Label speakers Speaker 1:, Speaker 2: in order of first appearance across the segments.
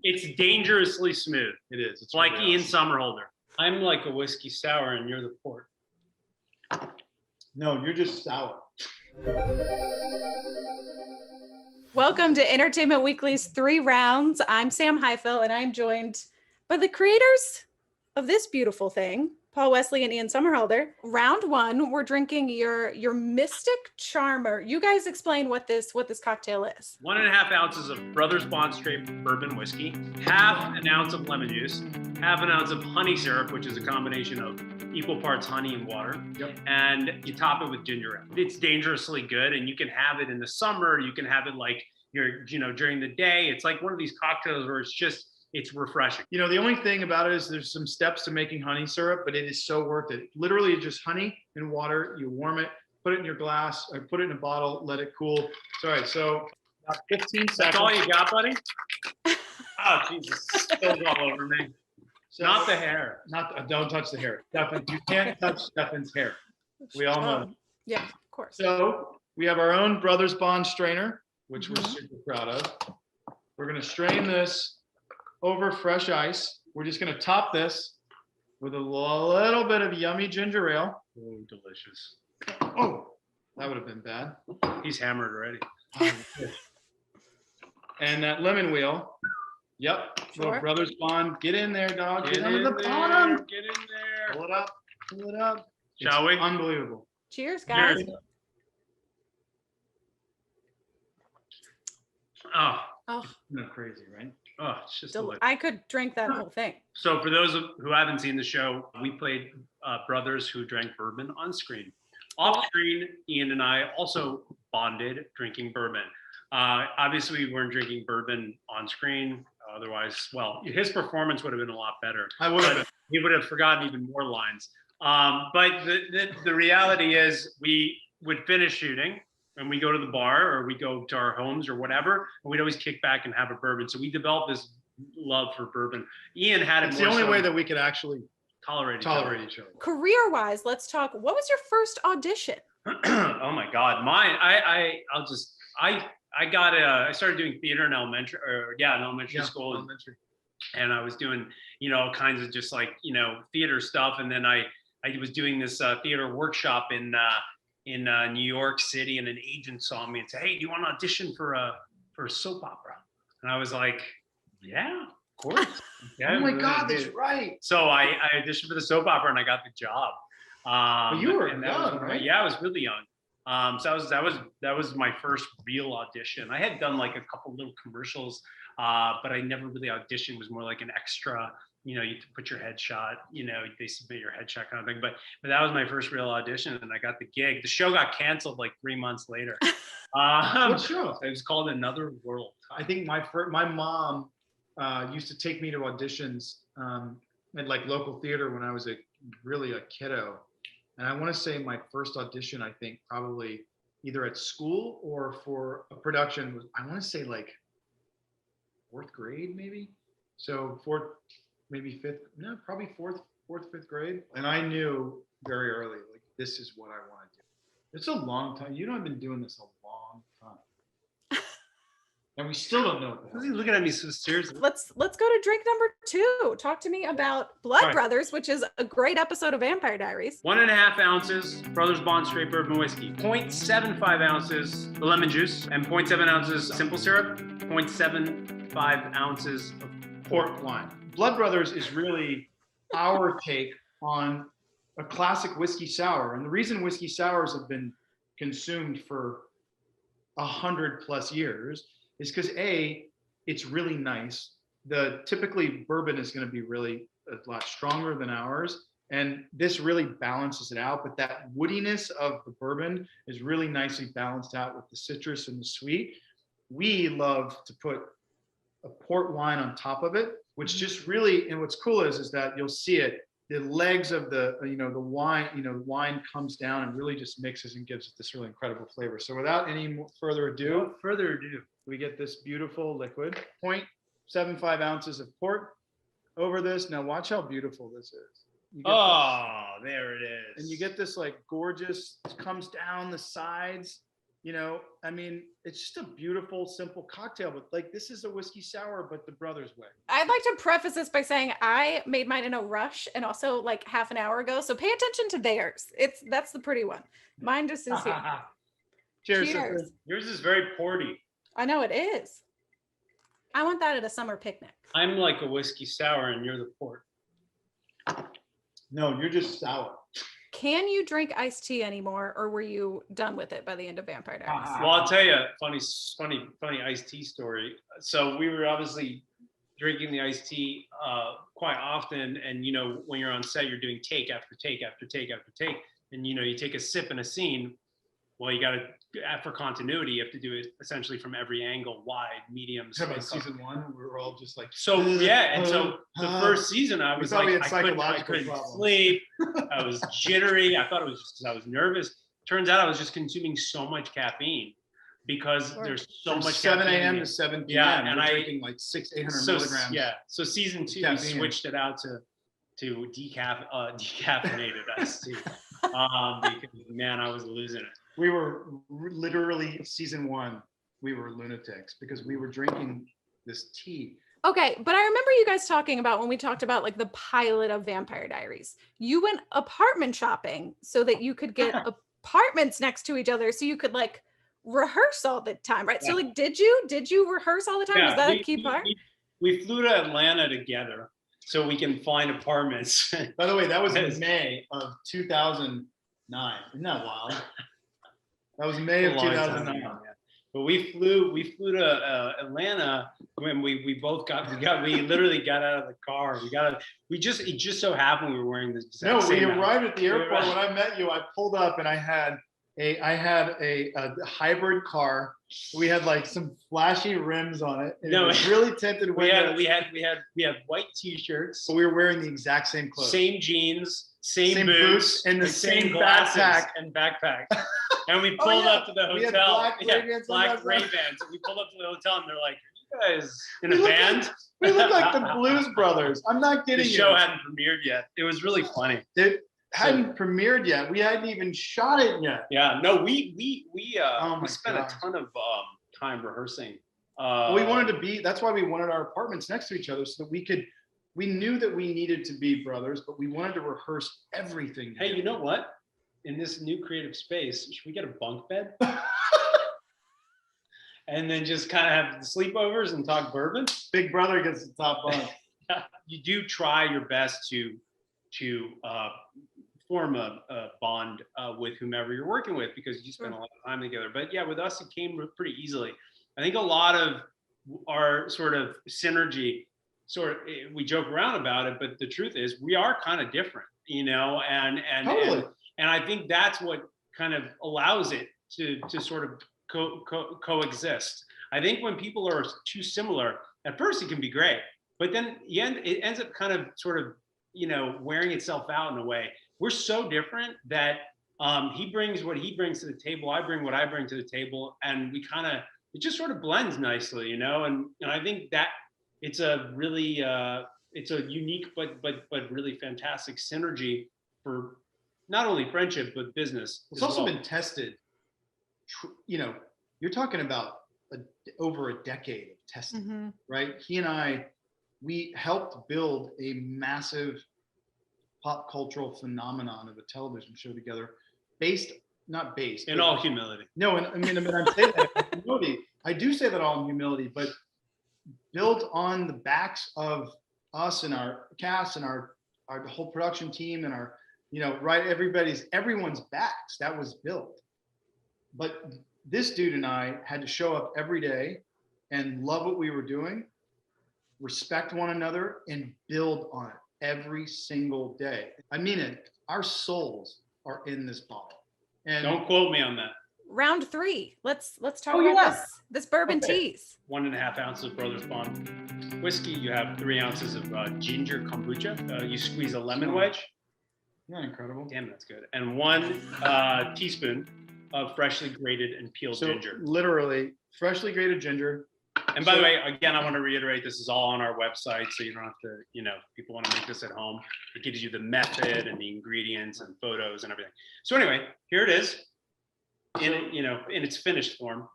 Speaker 1: It's dangerously smooth.
Speaker 2: It is. It's
Speaker 1: like
Speaker 2: really
Speaker 1: Ian
Speaker 2: awesome.
Speaker 1: Somerhalder. I'm like a whiskey sour, and you're the port.
Speaker 2: No, you're just sour.
Speaker 3: Welcome to Entertainment Weekly's 3 Rounds. I'm Sam Highfill, and I'm joined by the creators of this beautiful thing, Paul Wesley and Ian Somerhalder. Round 1, we're drinking your Mystic Charmer. You guys explain what this cocktail is.
Speaker 1: 1.5 ounces of Brothers Bond Straight bourbon whiskey, half an ounce of lemon juice, half an ounce of honey syrup, which is a combination of equal parts honey and water.
Speaker 2: Yep.
Speaker 1: And you top it with ginger ale. It's dangerously good, and you can have it in the summer. You can have it like during the day. It's like one of these cocktails where it's refreshing.
Speaker 2: You know, the only thing about it is there's some steps to making honey syrup, but it is so worth it. Literally just honey and water. You warm it, put it in your glass, or put it in a bottle, let it cool. All right, so about 15 seconds.
Speaker 1: That's all you got, buddy? Oh, Jesus. Spilled all over me.
Speaker 2: So,
Speaker 1: Not the hair.
Speaker 2: Don't touch the hair. You can't touch Stefan's hair. We all know.
Speaker 3: Yeah, of course.
Speaker 2: So we have our own Brothers Bond strainer, which we're super proud of. We're gonna strain this over fresh ice. We're just gonna top this with a little bit of yummy ginger ale.
Speaker 1: Oh, delicious.
Speaker 2: Oh, that would have been bad.
Speaker 1: He's hammered already.
Speaker 2: And that lemon wheel. Yep.
Speaker 3: Sure.
Speaker 2: Little Brothers Bond. Get in there, dog. Get under the
Speaker 1: there,
Speaker 2: bottom.
Speaker 1: Get in there.
Speaker 2: Pull it up. Pull it up.
Speaker 1: Shall
Speaker 2: It's
Speaker 1: we?
Speaker 2: Unbelievable.
Speaker 3: Cheers, guys.
Speaker 1: Cheers. Oh,
Speaker 2: Isn't that crazy, right?
Speaker 1: it's just delicious.
Speaker 3: I could drink that whole thing.
Speaker 1: So for those who haven't seen the show, we played brothers who drank bourbon on screen. Off screen, Ian and I also bonded drinking bourbon. Obviously, we weren't drinking bourbon on screen. Otherwise, well, his performance would have been a lot better.
Speaker 2: I would have.
Speaker 1: He would have forgotten even more lines. But the reality is we would finish shooting and we go to the bar or we go to our homes or whatever, and we'd always kick back and have a bourbon. So we developed this love for bourbon. Ian had it
Speaker 2: It's
Speaker 1: more
Speaker 2: the only
Speaker 1: so
Speaker 2: way that we could actually
Speaker 1: tolerate
Speaker 2: each other.
Speaker 3: Career-wise, let's talk. What was your first audition?
Speaker 1: Oh my God, mine. I started doing theater in elementary school.
Speaker 2: Elementary.
Speaker 1: And I was doing, kinds of just like, theater stuff. And then I was doing this theater workshop in New York City, and an agent saw me and said, "Hey, do you want to audition for a soap opera?" And I was like, "Yeah, of course." Yeah,
Speaker 2: Oh my God, that's right.
Speaker 1: So I auditioned for the soap opera and I got the job.
Speaker 2: But you were
Speaker 1: and
Speaker 2: young, right?
Speaker 1: Yeah, I was really young. So that was my first real audition. I had done like a couple little commercials, but I never really auditioned. It was more like an extra. You put your headshot. They submit your headshot kind of thing. But that was my first real audition, and I got the gig. The show got canceled like 3 months later.
Speaker 2: What show?
Speaker 1: It was called Another World.
Speaker 2: I think my mom used to take me to auditions at like local theater when I was really a kiddo. And I want to say my first audition, I think probably either at school or for a production was, I want to say like 4th grade, maybe. So maybe 5th, no, probably 4th, 5th grade. And I knew very early, like, this is what I want to do. It's a long time. You know, I've been doing this a long time. And we still don't know what the hell.
Speaker 1: Why is he looking at me so seriously?
Speaker 3: Let's go to drink number 2. Talk to me about Blood
Speaker 1: Right.
Speaker 3: Brothers, which is a great episode of Vampire Diaries.
Speaker 1: 1.5 ounces Brothers Bond Straight Bourbon Whiskey, 0.75 ounces lemon juice, and 0.7 ounces simple syrup, 0.75 ounces of
Speaker 2: Port wine. Blood Brothers is really our take on a classic whiskey sour. And the reason whiskey sours have been consumed for 100+ years is because it's really nice. Typically bourbon is going to be really a lot stronger than ours. And this really balances it out. But that woodiness of the bourbon is really nicely balanced out with the citrus and the sweet. We love to put a port wine on top of it, which just really, and what's cool is that you'll see it, the legs of the wine comes down and really just mixes and gives it this really incredible flavor. So without any further ado, we get this beautiful liquid, 0.75 ounces of port over this. Now watch how beautiful this is.
Speaker 1: there it is.
Speaker 2: And you get this like gorgeous, it comes down the sides, You know, I mean, it's just a beautiful, simple cocktail, but like this is a whiskey sour, but the brothers way.
Speaker 3: I'd like to preface this by saying I made mine in a rush and also like half an hour ago. So pay attention to theirs. That's the pretty one. Mine just is here.
Speaker 2: Cheers.
Speaker 3: Cheers.
Speaker 2: Sister.
Speaker 1: Yours is very porty.
Speaker 3: I know it is. I want that at a summer picnic.
Speaker 1: I'm like a whiskey sour, and you're the port.
Speaker 2: No, you're just sour.
Speaker 3: Can you drink iced tea anymore, or were you done with it by the end of Vampire Diaries?
Speaker 1: Well, I'll tell you a funny iced tea story. So we were obviously drinking the iced tea quite often, and you know, when you're on set, you're doing take after take after take after take, and you know, you take a sip in a scene. Well, you got to, for continuity, you have to do it essentially from every angle, wide, medium.
Speaker 2: How about season 1? We were all just like.
Speaker 1: So yeah, and so the first season, I was like, I couldn't sleep. I was jittery. I thought it was just because I was nervous. Turns out I was just consuming so much caffeine because there's so
Speaker 2: from
Speaker 1: much
Speaker 2: 7
Speaker 1: caffeine.
Speaker 2: a.m. to 7 p.m.
Speaker 1: Yeah, and I
Speaker 2: drinking like 800 milligrams.
Speaker 1: Yeah, so season 2 we switched it out to decaffeinated iced tea because man, I was losing it.
Speaker 2: We were literally season 1. We were lunatics because we were drinking this tea.
Speaker 3: Okay, but I remember you guys talking about when we talked about like the pilot of Vampire Diaries. You went apartment shopping so that you could get apartments next to each other, so you could like rehearse all the time, right? Yeah. So like, did you rehearse all the time? Was that a key part?
Speaker 1: We flew to Atlanta together so we can find apartments.
Speaker 2: By the way, that was in May of 2009. Isn't that wild? That was May of 2009.
Speaker 1: But we flew to Atlanta when we literally got out of the car. It just so happened we were wearing this.
Speaker 2: We arrived at the airport. When I met you, I pulled up and I had a hybrid car. We had like some flashy rims on it. And it was really tinted windows.
Speaker 1: We had white t-shirts.
Speaker 2: But we were wearing the exact same clothes.
Speaker 1: Same jeans, same boots,
Speaker 2: and the same
Speaker 1: backpack. And we pulled up to the hotel.
Speaker 2: We had black
Speaker 1: Ray-Bans. And we pulled up to the hotel and they're like, "Are you guys in a band?"
Speaker 2: We look like the Blues Brothers. I'm not kidding you.
Speaker 1: The show hadn't premiered yet. It was really funny.
Speaker 2: It hadn't premiered yet. We hadn't even shot it yet.
Speaker 1: Yeah, no, we spent a ton of time rehearsing.
Speaker 2: We wanted to be. That's why we wanted our apartments next to each other so that we knew that we needed to be brothers, but we wanted to rehearse everything.
Speaker 1: Hey, you know what? In this new creative space, should we get a bunk bed? And then just kind of have sleepovers and talk bourbon?
Speaker 2: Big brother gets the top bunk.
Speaker 1: You do try your best to form a bond with whomever you're working with because you spend a lot of time together. But yeah, with us, it came pretty easily. I think a lot of our sort of synergy, we joke around about it, but the truth is we are kind of different, you know, and
Speaker 2: totally.
Speaker 1: And I think that's what kind of allows it to sort of coexist. I think when people are too similar, at first it can be great, but then it ends up kind of sort of, you know, wearing itself out in a way. We're so different that he brings what he brings to the table, I bring what I bring to the table, and it just sort of blends nicely, you know. And I think that it's a really it's a unique but really fantastic synergy for not only friendship but business.
Speaker 2: It's also been tested. You know, you're talking about over a decade of testing, right? He and I, we helped build a massive pop cultural phenomenon of a television show together, in
Speaker 1: all humility.
Speaker 2: No, and I mean, I'm saying that in humility. I do say that all in humility, but built on the backs of us and our cast and our whole production team and our, you know, right, everyone's backs. That was built. But this dude and I had to show up every day and love what we were doing, respect one another, and build on it every single day. I mean it. Our souls are in this bottle. And
Speaker 1: don't quote me on that.
Speaker 3: Round 3. Let's talk about this burned teas.
Speaker 1: 1.5 ounces of Brothers Bond whiskey. You have 3 ounces of ginger kombucha. You squeeze a lemon wedge.
Speaker 2: Isn't that incredible?
Speaker 1: Damn, that's good. And 1 teaspoon of freshly grated and peeled ginger.
Speaker 2: Literally freshly grated ginger.
Speaker 1: And by the way, again, I want to reiterate, this is all on our website, so you don't have to, you know, people want to make this at home. It gives you the method and the ingredients and photos and everything. So anyway, here it is. in its finished form.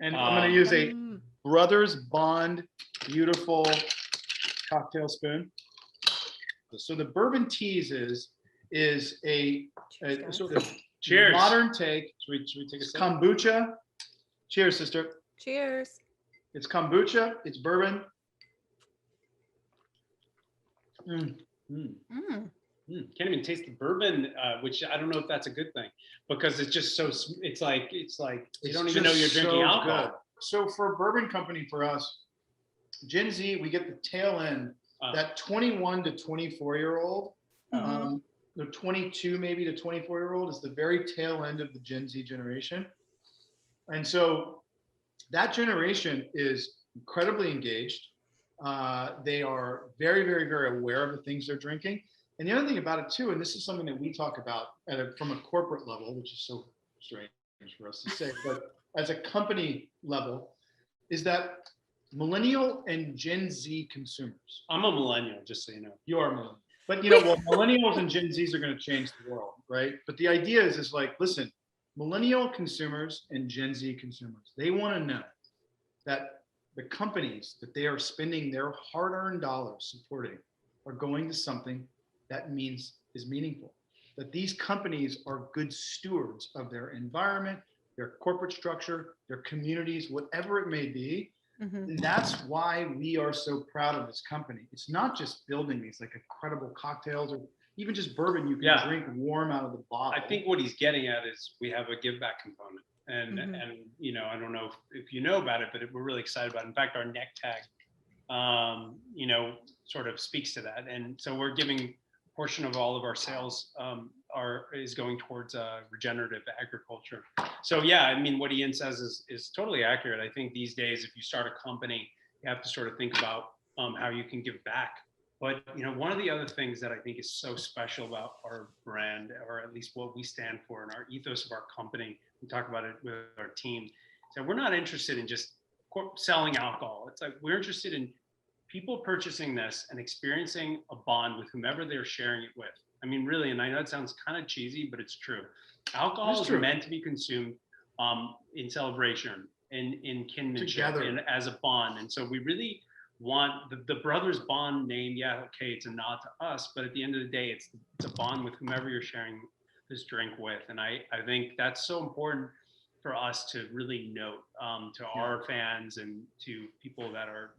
Speaker 2: And I'm going to use a
Speaker 3: Mm.
Speaker 2: Brothers Bond beautiful cocktail spoon. So the bourbon tease is a
Speaker 3: Cheers,
Speaker 2: sort of
Speaker 1: Cheers.
Speaker 2: modern take.
Speaker 1: Should we take a
Speaker 2: It's
Speaker 1: sip?
Speaker 2: kombucha. Cheers, sister.
Speaker 3: Cheers.
Speaker 2: It's kombucha. It's bourbon. Mm.
Speaker 1: Mm.
Speaker 3: Mm.
Speaker 1: Can't even taste the bourbon, which I don't know if that's a good thing, because it's just so. It's like you
Speaker 2: It's
Speaker 1: don't even know you're
Speaker 2: just
Speaker 1: drinking
Speaker 2: so
Speaker 1: alcohol.
Speaker 2: good. So for a bourbon company, for us, Gen Z, we get the tail end. That 21 to 24-year-old,
Speaker 3: Mhm.
Speaker 2: the 22 maybe to 24-year-old is the very tail end of the Gen Z generation. And so that generation is incredibly engaged. They are very, very, very aware of the things they're drinking. And the other thing about it too, and this is something that we talk about from a corporate level, which is so strange for us to say, but as a company level, is that millennial and Gen Z consumers.
Speaker 1: I'm a millennial, just so you know.
Speaker 2: You are millennial. But well, millennials and Gen Zs are going to change the world, right? But the idea is like, listen, millennial consumers and Gen Z consumers, they want to know that the companies that they are spending their hard-earned dollars supporting are going to something that is meaningful. That these companies are good stewards of their environment, their corporate structure, their communities, whatever it may be.
Speaker 3: Mhm.
Speaker 2: And that's why we are so proud of this company. It's not just building these like incredible cocktails or even just bourbon you can drink warm out of the bottle.
Speaker 1: I think what he's getting at is we have a give back component. And I don't know if you know about it, but we're really excited about it. In fact, our neck tag, sort of speaks to that. And so we're giving a portion of all of our sales is going towards regenerative agriculture. So yeah, I mean, what Ian says is totally accurate. I think these days, if you start a company, you have to sort of think about how you can give back. But one of the other things that I think is so special about our brand, or at least what we stand for and our ethos of our company, we talk about it with our team, so we're not interested in just selling alcohol. It's like we're interested in people purchasing this and experiencing a bond with whomever they're sharing it with. I mean, really, and I know it sounds kind of cheesy, but it's true. Alcohol is meant to be consumed in celebration, in kinship, and as a bond. And so we really want the Brothers Bond name. Yeah, okay, it's a nod to us, but at the end of the day, it's a bond with whomever you're sharing this drink with. And I think that's so important for us to really note to our fans and to people that are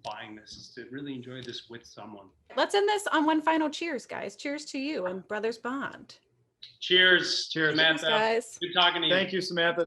Speaker 1: buying this, is to really enjoy this with someone.
Speaker 3: Let's end this on one final cheers, guys. Cheers to you and Brothers Bond.
Speaker 1: Cheers,
Speaker 2: Cheers,
Speaker 1: Samantha.
Speaker 3: Cheers, guys.
Speaker 1: Good talking to you.
Speaker 2: Thank you, Samantha.